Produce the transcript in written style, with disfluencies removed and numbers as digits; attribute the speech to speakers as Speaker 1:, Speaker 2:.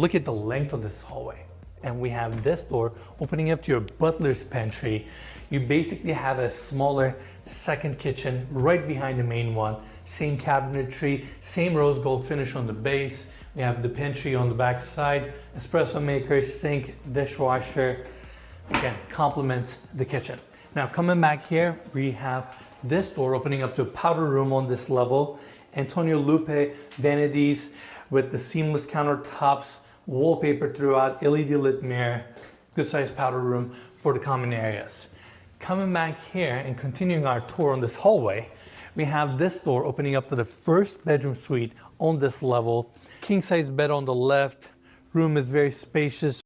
Speaker 1: Look at the length of this hallway. And we have this door opening up to your butler's pantry. You basically have a smaller second kitchen right behind the main one. Same cabinetry, same rose gold finish on the base. We have the pantry on the back side, espresso maker, sink, dishwasher. Again, complements the kitchen. Now coming back here, we have this door opening up to a powder room on this level. Antonio Lupe vanities with the seamless countertops, wallpaper throughout, LED lit mirror, good sized powder room for the common areas. Coming back here and continuing our tour on this hallway, we have this door opening up to the first bedroom suite on this level. King size bed on the left, room is very spacious.